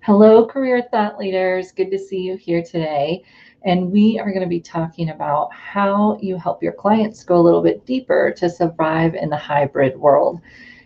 Hello, career thought leaders. Good to see you here today. And we are going to be talking about how you help your clients go a little bit deeper to survive in the hybrid world.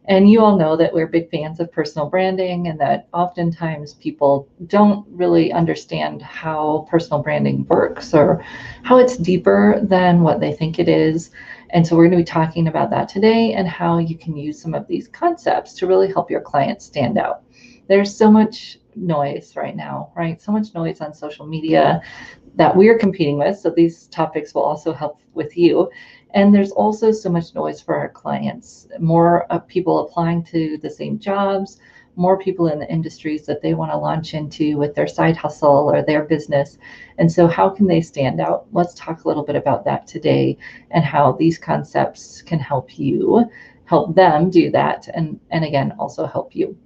And you all know that we're big fans of personal branding and that oftentimes people don't really understand how personal branding works or how it's deeper than what they think it is. And so we're going to be talking about that today and how you can use some of these concepts to really help your clients stand out. There's so much noise right now, right? So much noise on social media that we're competing with. So these topics will also help with you. And there's also so much noise for our clients, more people applying to the same jobs, more people in the industries that they want to launch into with their side hustle or their business. And so, how can they stand out? Let's talk a little bit about that today and how these concepts can help you, help them do that, and again, also help you.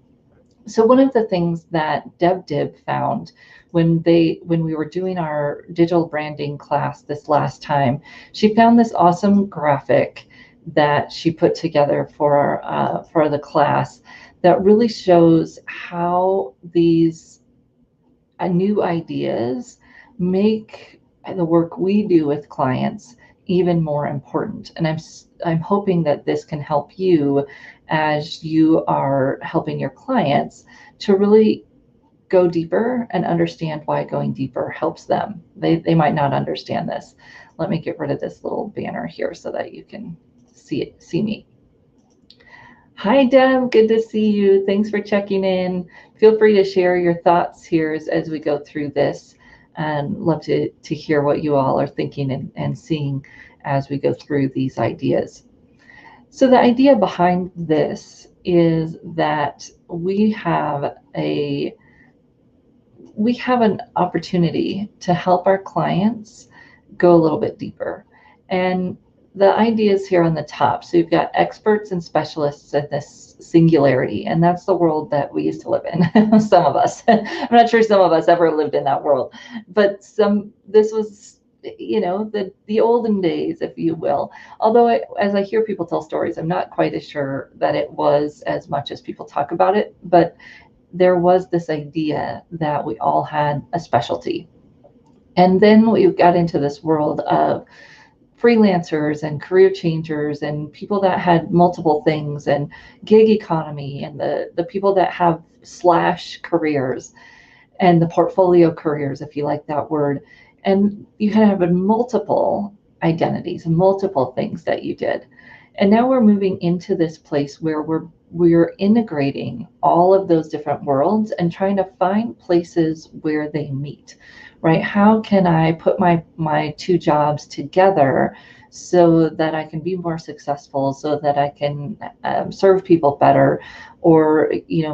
So one of the things that Deb Dib found when we were doing our digital branding class this last time, she found this awesome graphic that she put together for the class that really shows how these new ideas make the work we do with clients even more important. And I'm hoping that this can help you as you are helping your clients to really go deeper and understand why going deeper helps them. They might not understand this. Let me get rid of this little banner here so that you can see me. Hi, Deb. Good to see you. Thanks for checking in. Feel free to share your thoughts here as we go through this, and love to hear what you all are thinking and seeing as we go through these ideas. So the idea behind this is that we have an opportunity to help our clients go a little bit deeper. And the ideas here on the top. So you've got experts and specialists in this singularity, and that's the world that we used to live in. Some of us. I'm not sure some of us ever lived in that world, but this was, the olden days, if you will. Although as I hear people tell stories, I'm not quite as sure that it was as much as people talk about it, but there was this idea that we all had a specialty. And then we got into this world of freelancers and career changers and people that had multiple things and gig economy and the people that have slash careers and the portfolio careers, if you like that word. And you can have multiple identities and multiple things that you did. And now we're moving into this place where we're integrating all of those different worlds and trying to find places where they meet, right? How can I put my two jobs together so that I can be more successful, so that I can serve people better? Or,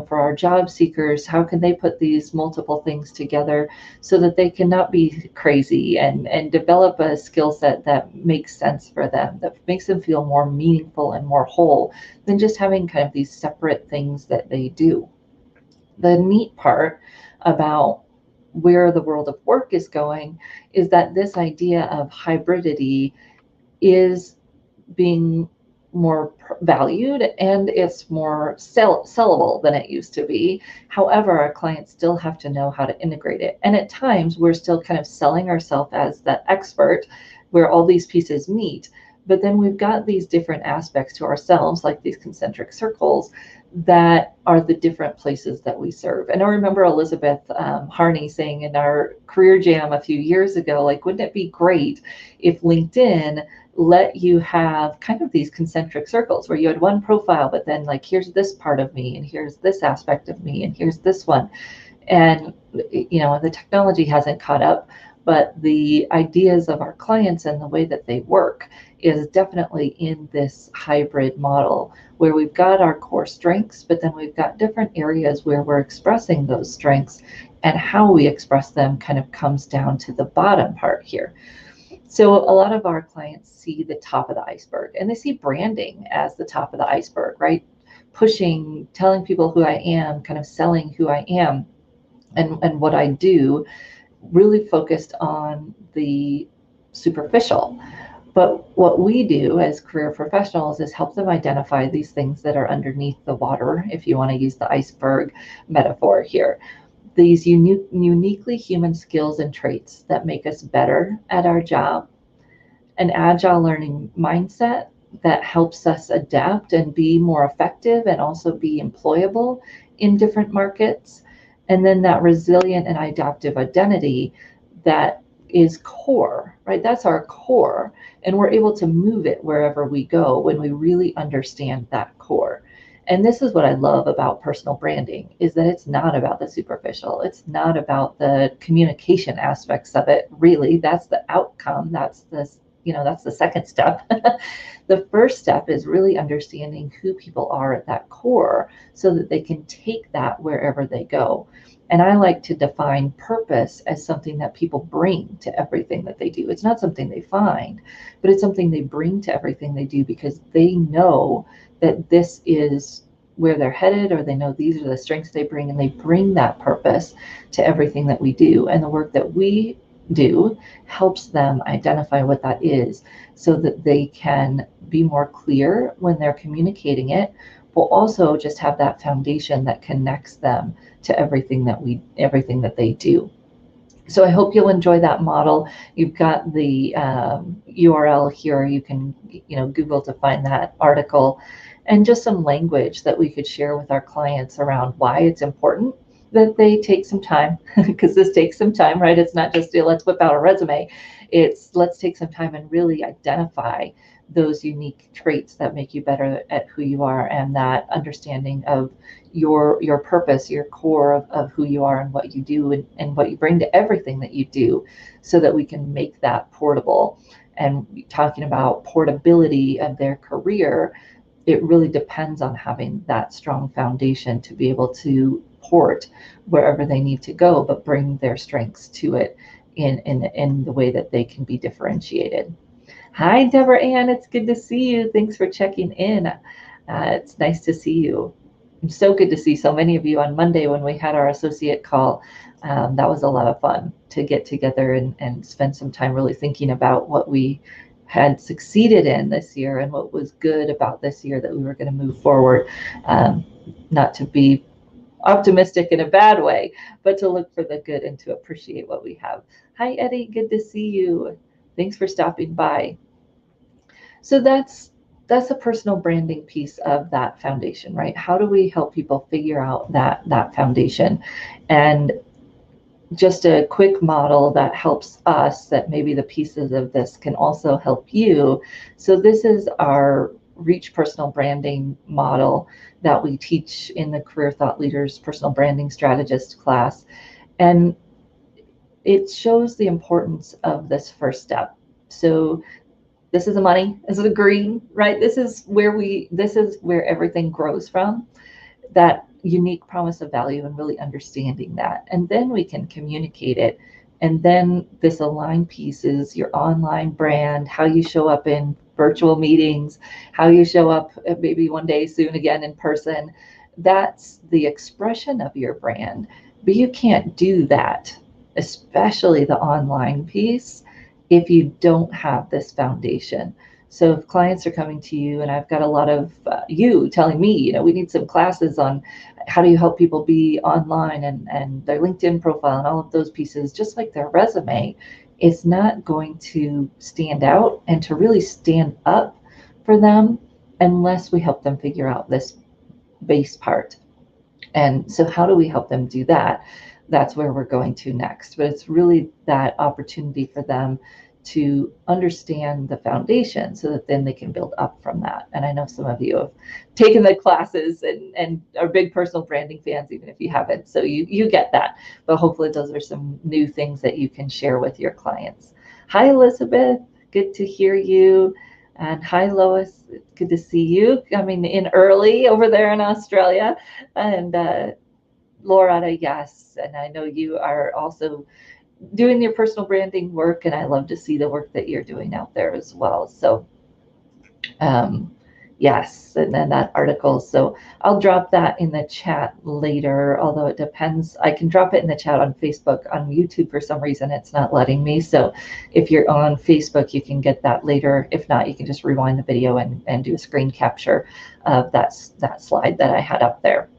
for our job seekers, how can they put these multiple things together so that they cannot be crazy and develop a skill set that makes sense for them, that makes them feel more meaningful and more whole than just having kind of these separate things that they do. The neat part about where the world of work is going is that this idea of hybridity is being more valued and it's more sellable than it used to be. However, our clients still have to know how to integrate it. And at times, we're still kind of selling ourselves as the expert where all these pieces meet. But then we've got these different aspects to ourselves, like these concentric circles, that are the different places that we serve. And I remember Elizabeth Harney saying in our career jam a few years ago, like, wouldn't it be great if LinkedIn let you have kind of these concentric circles where you had one profile, but then like, here's this part of me, and here's this aspect of me, and here's this one. And, the technology hasn't caught up, but the ideas of our clients and the way that they work is definitely in this hybrid model where we've got our core strengths, but then we've got different areas where we're expressing those strengths, and how we express them kind of comes down to the bottom part here. So a lot of our clients see the top of the iceberg, and they see branding as the top of the iceberg, right? Pushing, telling people who I am, kind of selling who I am and what I do, really focused on the superficial. But what we do as career professionals is help them identify these things that are underneath the water, if you want to use the iceberg metaphor here. these uniquely human skills and traits that make us better at our job, an agile learning mindset that helps us adapt and be more effective and also be employable in different markets, and then that resilient and adaptive identity that is core, right? That's our core, and we're able to move it wherever we go when we really understand that core. And this is what I love about personal branding, is that it's not about the superficial. It's not about the communication aspects of it. Really, that's the outcome. That's the second step. The first step is really understanding who people are at that core so that they can take that wherever they go. And I like to define purpose as something that people bring to everything that they do. It's not something they find, but it's something they bring to everything they do because they know that this is where they're headed, or they know these are the strengths they bring, and they bring that purpose to everything that we do. And the work that we do helps them identify what that is so that they can be more clear when they're communicating it, but also just have that foundation that connects them to everything that they do. So I hope you'll enjoy that model. You've got the URL here. You can Google to find that article, and just some language that we could share with our clients around why it's important that they take some time, because this takes some time, right? It's not just let's whip out a resume. It's let's take some time and really identify those unique traits that make you better at who you are, and that understanding of your purpose, your core of who you are and what you do, and what you bring to everything that you do, so that we can make that portable. And talking about portability of their career, it really depends on having that strong foundation to be able to port wherever they need to go, but bring their strengths to it in the way that they can be differentiated. Hi, Deborah Ann, it's good to see you. Thanks for checking in. It's nice to see you. So good to see so many of you on Monday when we had our associate call. That was a lot of fun to get together and spend some time really thinking about what we had succeeded in this year and what was good about this year that we were going to move forward. Not to be optimistic in a bad way, but to look for the good and to appreciate what we have. Hi, Eddie, good to see you. Thanks for stopping by. So that's a personal branding piece of that foundation, right? How do we help people figure out that foundation? And just a quick model that helps us, that maybe the pieces of this can also help you. So this is our Reach Personal Branding model that we teach in the Career Thought Leaders Personal Branding Strategist class. And it shows the importance of this first step. So this is the money, this is the green, right? This is where everything grows from, that unique promise of value, and really understanding that. And then we can communicate it. And then this aligned piece is your online brand, how you show up in virtual meetings, how you show up maybe one day soon again in person. That's the expression of your brand. But you can't do that, especially the online piece, if you don't have this foundation. So if clients are coming to you, and I've got a lot of you telling me, we need some classes on how do you help people be online and their LinkedIn profile and all of those pieces, just like their resume, it's not going to stand out and to really stand up for them unless we help them figure out this base part. And so how do we help them do that? That's where we're going to next. But it's really that opportunity for them to understand the foundation so that then they can build up from that. And I know some of you have taken the classes and are big personal branding fans, even if you haven't. So you get that. But hopefully those are some new things that you can share with your clients. Hi, Elizabeth. Good to hear you. And hi, Lois. Good to see you coming in early over there in Australia. And Laura, yes. And I know you are also doing your personal branding work, and I love to see the work that you're doing out there as well. So yes, and then that article. So I'll drop that in the chat later, although it depends. I can drop it in the chat on Facebook. On YouTube, for some reason, it's not letting me. So if you're on Facebook, you can get that later. If not, you can just rewind the video and do a screen capture of that slide that I had up there.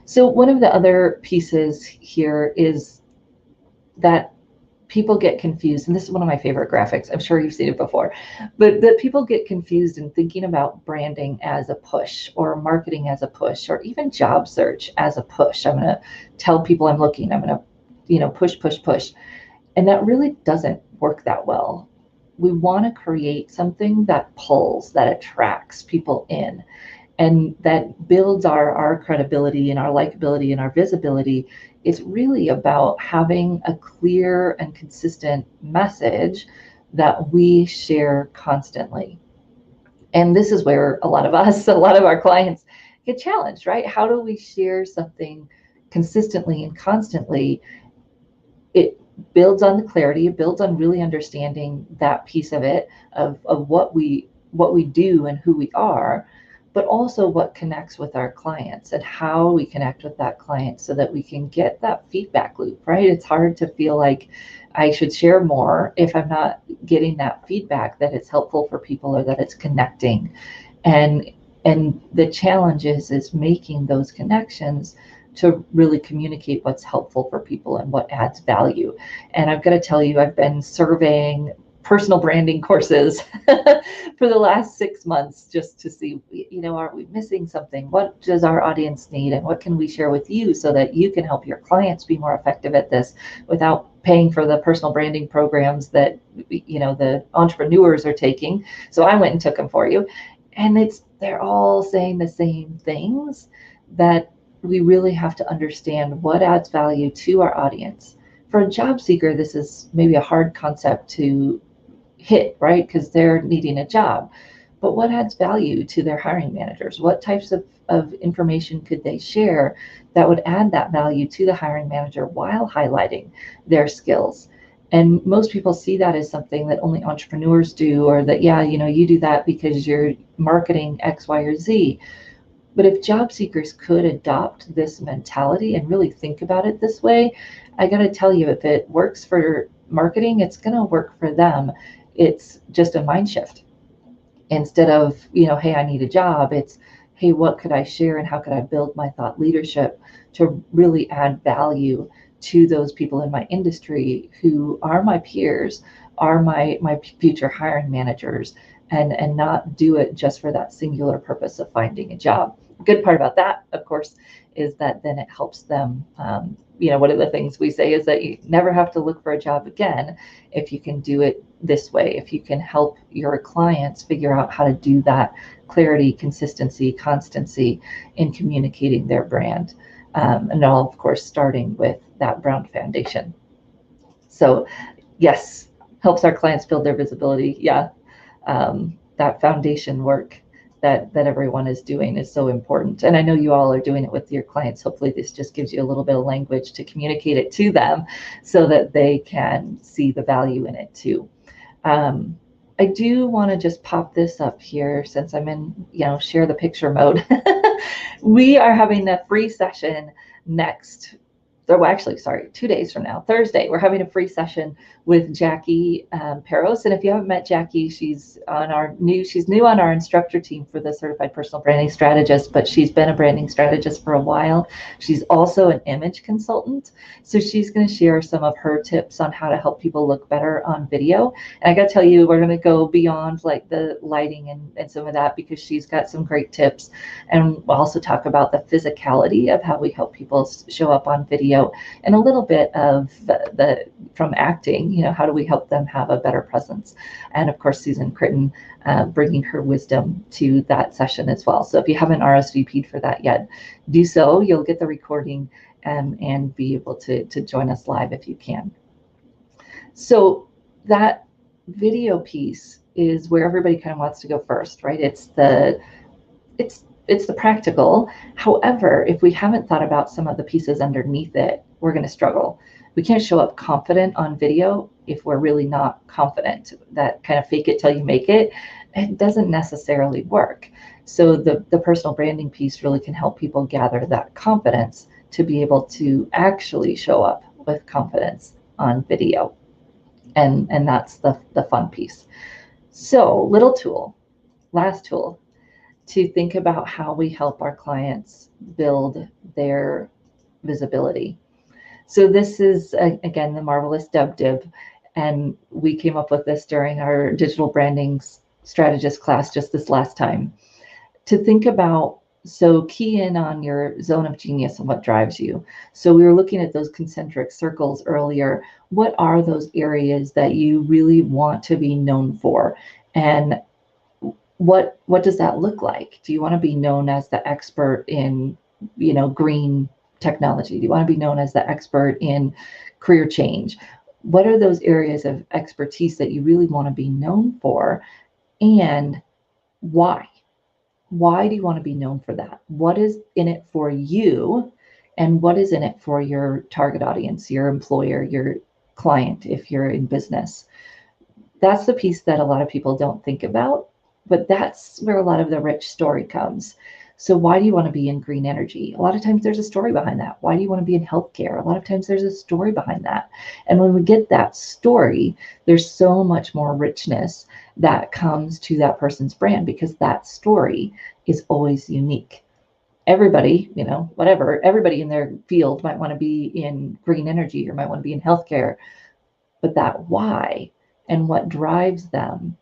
So one of the other pieces here is that people get confused, and this is one of my favorite graphics. I'm sure you've seen it before, but that people get confused in thinking about branding as a push, or marketing as a push, or even job search as a push. I'm going to tell people I'm looking. I'm going to, push, push, push. And that really doesn't work that well. We want to create something that pulls, that attracts people in, and that builds our credibility and our likability and our visibility. It's really about having a clear and consistent message that we share constantly. And this is where a lot of us, a lot of our clients get challenged, right? How do we share something consistently and constantly? It builds on the clarity, it builds on really understanding that piece of it, of what we do and who we are, but also what connects with our clients and how we connect with that client so that we can get that feedback loop, right? It's hard to feel like I should share more if I'm not getting that feedback that it's helpful for people or that it's connecting. And the challenge is making those connections to really communicate what's helpful for people and what adds value. And I've got to tell you, I've been surveying personal branding courses for the last 6 months just to see, are we missing something? What does our audience need? And what can we share with you so that you can help your clients be more effective at this without paying for the personal branding programs that, the entrepreneurs are taking. So I went and took them for you. And they're all saying the same things, that we really have to understand what adds value to our audience. For a job seeker, this is maybe a hard concept to hit, right? Because they're needing a job. But what adds value to their hiring managers? What types of information could they share that would add that value to the hiring manager while highlighting their skills? And most people see that as something that only entrepreneurs do, or that, you do that because you're marketing X, Y, or Z. But if job seekers could adopt this mentality and really think about it this way, I got to tell you, if it works for marketing, it's going to work for them. It's just a mind shift. Instead of, hey, I need a job, it's, hey, what could I share and how could I build my thought leadership to really add value to those people in my industry who are my peers, are my future hiring managers, and not do it just for that singular purpose of finding a job. Good part about that, of course, is that then it helps them. One of the things we say is that you never have to look for a job again if you can do it this way, if you can help your clients figure out how to do that clarity, consistency, constancy in communicating their brand. And all, of course, starting with that brown foundation. So yes, helps our clients build their visibility. Yeah, that foundation work that everyone is doing is so important. And I know you all are doing it with your clients. Hopefully this just gives you a little bit of language to communicate it to them so that they can see the value in it too. I do want to just pop this up here since I'm in, share the picture mode. We are having a free session next. Well, actually, sorry, 2 days from now, Thursday, we're having a free session with Jackie Peros. And if you haven't met Jackie, she's new on our instructor team for the Certified Personal Branding Strategist, but she's been a branding strategist for a while. She's also an image consultant. So she's going to share some of her tips on how to help people look better on video. And I got to tell you, we're going to go beyond like the lighting and some of that, because she's got some great tips. And we'll also talk about the physicality of how we help people show up on video, and a little bit of from acting, how do we help them have a better presence? And of course, Susan Critton bringing her wisdom to that session as well. So if you haven't RSVP'd for that yet, do so. You'll get the recording and be able to join us live if you can. So that video piece is where everybody kind of wants to go first, right? It's the practical. However, if we haven't thought about some of the pieces underneath it, we're going to struggle. We can't show up confident on video if we're really not confident. That kind of fake it till you make it, it doesn't necessarily work. So the personal branding piece really can help people gather that confidence to be able to actually show up with confidence on video. And that's the fun piece. So little tool, last tool, to think about how we help our clients build their visibility. So this is, again, the marvelous DubDiv, and we came up with this during our digital branding strategist class just this last time. To think about, so key in on your zone of genius and what drives you. So we were looking at those concentric circles earlier. What are those areas that you really want to be known for? And what does that look like? Do you want to be known as the expert in, green technology? Do you want to be known as the expert in career change? What are those areas of expertise that you really want to be known for, and why? Why do you want to be known for that? What is in it for you, and what is in it for your target audience, your employer, your client, if you're in business? That's the piece that a lot of people don't think about, but that's where a lot of the rich story comes. So why do you want to be in green energy? A lot of times there's a story behind that. Why do you want to be in healthcare? A lot of times there's a story behind that. And when we get that story, there's so much more richness that comes to that person's brand, because that story is always unique. Everybody, whatever, everybody in their field might want to be in green energy or might want to be in healthcare, but that why and what drives them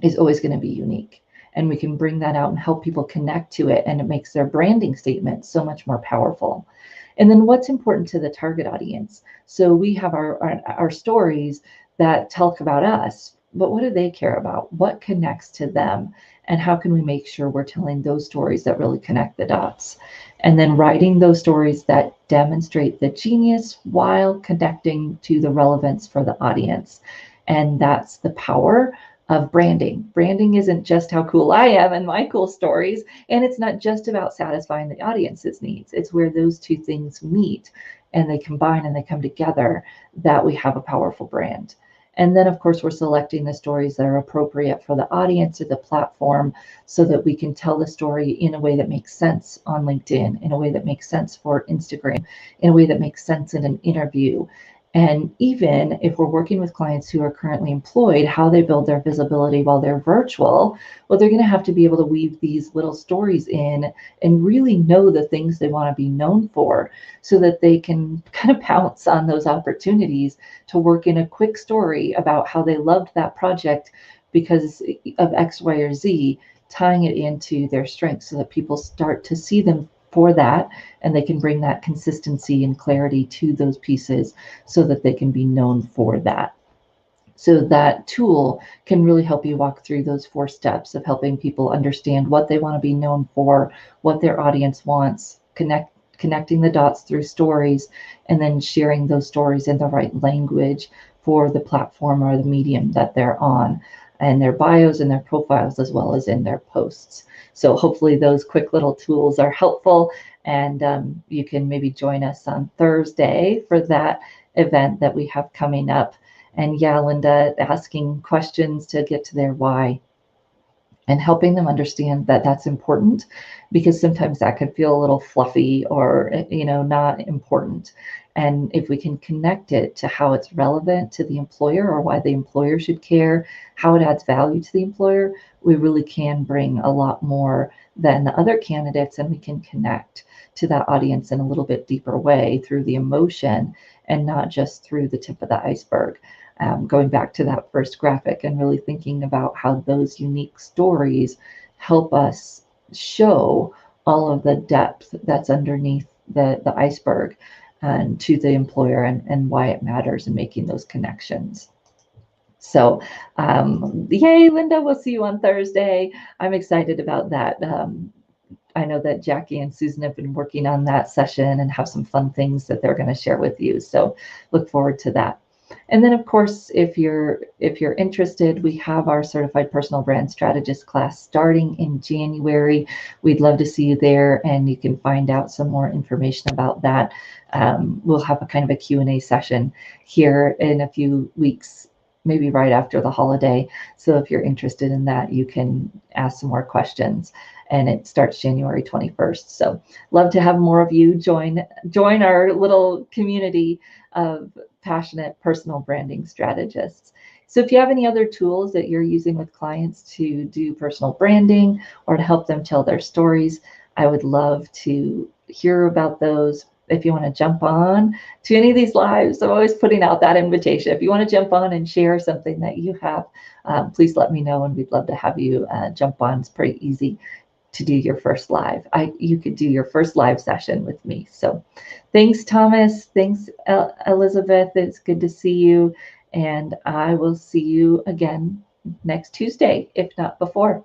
is always going to be unique. And we can bring that out and help people connect to it, and it makes their branding statement so much more powerful. And then what's important to the target audience? So we have our stories that talk about us, but what do they care about? What connects to them? And how can we make sure we're telling those stories that really connect the dots? And then writing those stories that demonstrate the genius while connecting to the relevance for the audience. And that's the power of branding. Branding isn't just how cool I am and my cool stories, and it's not just about satisfying the audience's needs. It's where those two things meet and they combine and they come together that we have a powerful brand. And then, of course, we're selecting the stories that are appropriate for the audience or the platform, so that we can tell the story in a way that makes sense on LinkedIn, in a way that makes sense for Instagram, in a way that makes sense in an interview. And even if we're working with clients who are currently employed, how they build their visibility while they're virtual, well, they're going to have to be able to weave these little stories in and really know the things they want to be known for, so that they can kind of pounce on those opportunities to work in a quick story about how they loved that project because of X, Y, or Z, tying it into their strengths so that people start to see them for that, and they can bring that consistency and clarity to those pieces so that they can be known for that. So that tool can really help you walk through those 4 steps of helping people understand what they want to be known for, what their audience wants, connecting the dots through stories, and then sharing those stories in the right language for the platform or the medium that they're on, and their bios and their profiles, as well as in their posts. So hopefully those quick little tools are helpful, and you can maybe join us on Thursday for that event that we have coming up. And yeah, Linda, asking questions to get to their why and helping them understand that that's important, because sometimes that could feel a little fluffy or, not important. And if we can connect it to how it's relevant to the employer or why the employer should care, how it adds value to the employer, we really can bring a lot more than the other candidates, and we can connect to that audience in a little bit deeper way through the emotion and not just through the tip of the iceberg. Going back to that first graphic and really thinking about how those unique stories help us show all of the depth that's underneath the iceberg, and to the employer, and why it matters, and making those connections. So yay, Linda, we'll see you on Thursday. I'm excited about that. I know that Jackie and Susan have been working on that session and have some fun things that they're going to share with you. So look forward to that. And then, of course, if you're interested, we have our Certified Personal Brand Strategist class starting in January. We'd love to see you there, and you can find out some more information about that. We'll have a kind of a Q&A session here in a few weeks, maybe right after the holiday. So if you're interested in that, you can ask some more questions. And it starts January 21st. So love to have more of you join our little community of passionate personal branding strategists. So if you have any other tools that you're using with clients to do personal branding or to help them tell their stories, I would love to hear about those. If you want to jump on to any of these lives, I'm always putting out that invitation. If you want to jump on and share something that you have, please let me know, and we'd love to have you jump on. It's pretty easy to do your first live. You could do your first live session with me. So thanks, Thomas. Thanks, Elizabeth. It's good to see you. And I will see you again next Tuesday, if not before.